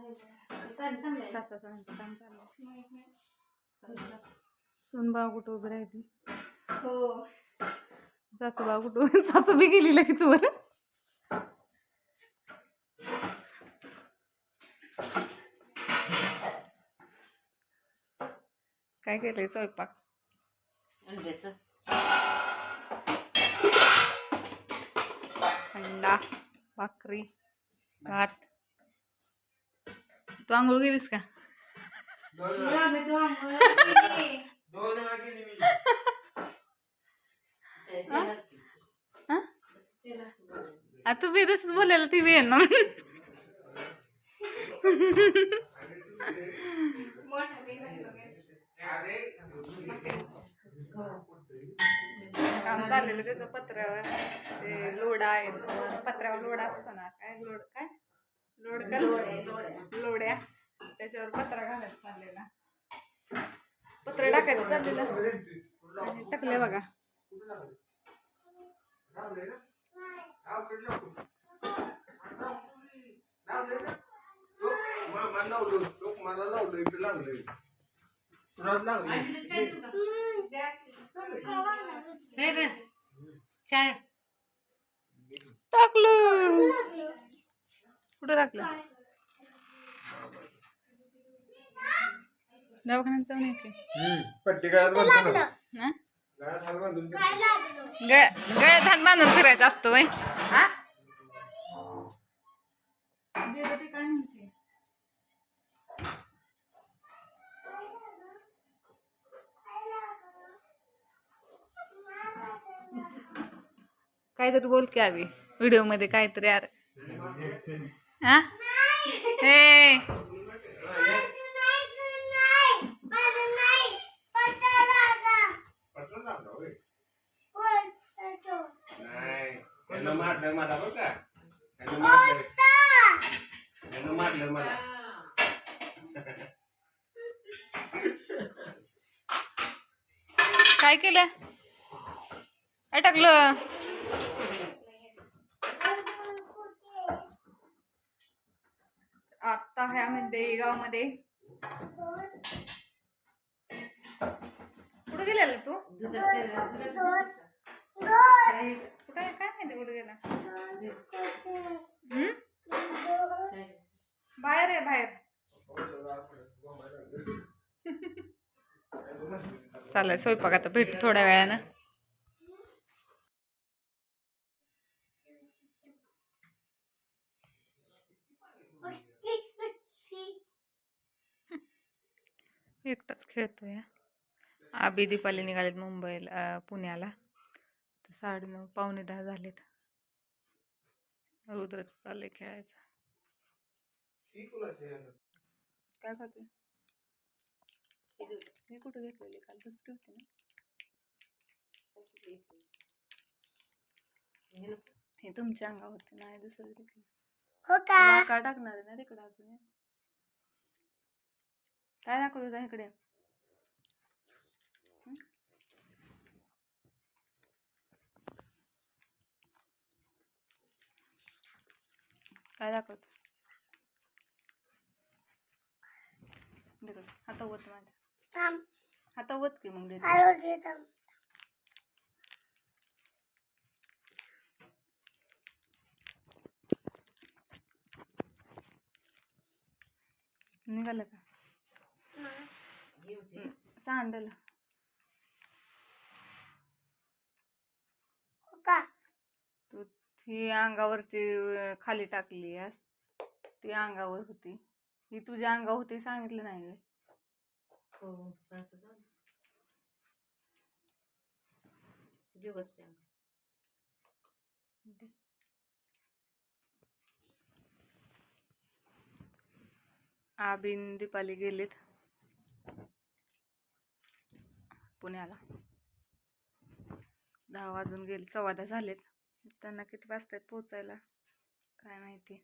सासू-सासऱ्यांचं काम चाललंय. सुनबाव कुठं उभी राहिली. हो सासूबाव कुठं सासू बी गेली लगेच वर. काय केलंय स्वयंपाक? अंड्याचं अंडा भाकरी भात. तू आंघोळ गेलीस का? तू बी तसंच बोलायला ती बी येणार. काम चाललेलं त्याचं पत्र्यावर ते लोड आहे. पत्र्यावर लोड असतो ना. काय लोड काय लोड का लोड्या त्याच्यावर पत्रा घालायचा चाललेला. पत्र टाकायचं चाललेलं आणि टाकले बघा. चाय टाकलं. कुठं टाकलं? दवाखान्यात जाऊन येते. पट्टी गळ्यात हात बांधून फिरायचा असतो. काय म्हणते काहीतरी बोल की आवी व्हिडिओ मध्ये काहीतरी यार. हा हे काय केलं? काय टाकलं? आता आहे आम्ही देगावमध्ये. कुठे गेलेला तू? कुठे काय माहिती कुठे गेला? बाहेर आहे बाहेर. चालेल स्वयंपाक आता भेटू थोड्या वेळानं. एकटाच खेळतोय. आबी दीपाली निघालेत मुंबईला पुण्याला. 9:30 पावणे 10 झालेत. रुद्रच चाललंय खेळायचं. काय खातोय? मी कुठे घेतलेली काल दुसरी होती ना. हे तुमच्या अंगावरती नाही दुसरी घेतली. हो का? काय टाकणार आहे ना तिकडे अजून. काय दाखवत होता इकडे? काय दाखवत? हातावत माझ्या हातावत की मग निघालं का? सांडल तू ही अंगावरची खाली टाकली आहेस. ती अंगावर होती. ही तुझ्या अंगावर होती सांगितलं नाही. आबीन दीपाली गेलेत पुण्याला. 10 वाजून गेले. 10:15 झालेत. त्यांना किती वाजतात पोचायला काय माहिती.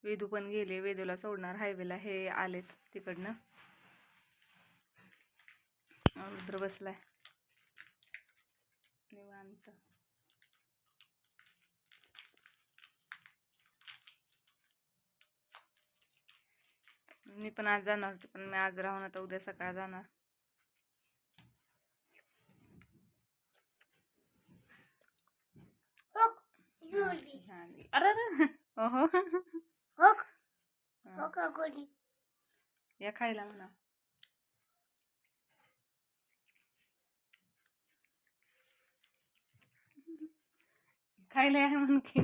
वेदू पण गेले. वेदूला सोडणार हायवेला. हे आलेत तिकडनं. रुद्र बसलाय निवांत. मी पण आज जाणार होते पण मी आज राहून आता उद्या सकाळ जाणार. अरे ओहो या खायला म्हणा. खायला या म्हण की.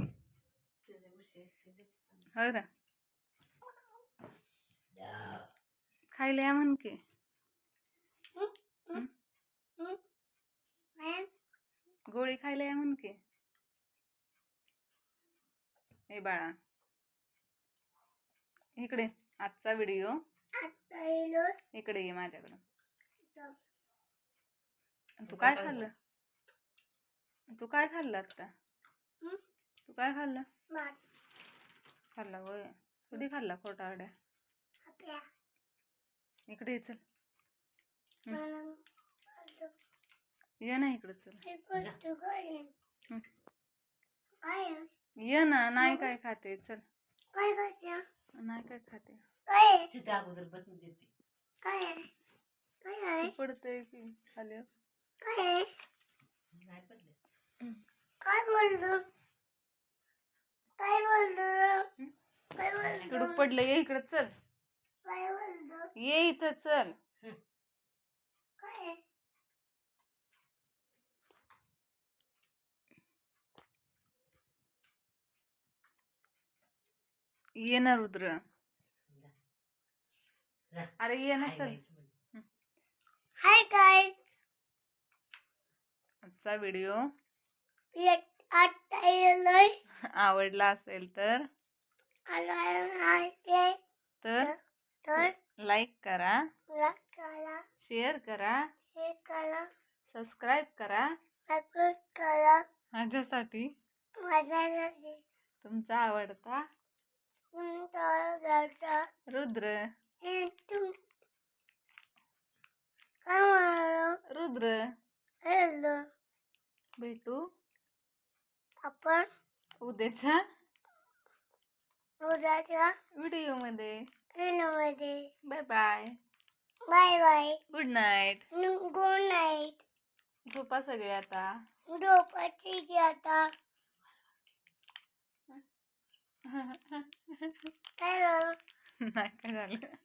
हो ना खायला या म्हण की. गोळी खायला या म्हण की. हे बाळा इकडे आजचा व्हिडिओ इकडे ये माझ्याकडं. तू काय खाल्लं? तू काय खाल्लं आता? तू काय खाल्लं? खाल्ला होय. कधी खाल्ला खोटारड्या? इकडे चल. ये ना इकडे चल. ये ना. नाही काय खाते चल. नाही काय खाते. पडतंय की खाली. इकडं पडलं. ये इकडं चल. ये इथं चल. ये ना रुद्र. अरे ये ना चल. Hi guys. आजचा व्हिडिओ आवडला असेल तर लाईक करा, शेअर करा, सबस्क्राईब करा. माझ्यासाठी तुमचा आवडता रुद्र. रुद्र भेटू आपण उद्याच्या व्हिडिओ मध्ये. Bye bye. Bye bye. Good night. Good night. झोपा सगळे आता. झोपायची आता. नाही काय झालं.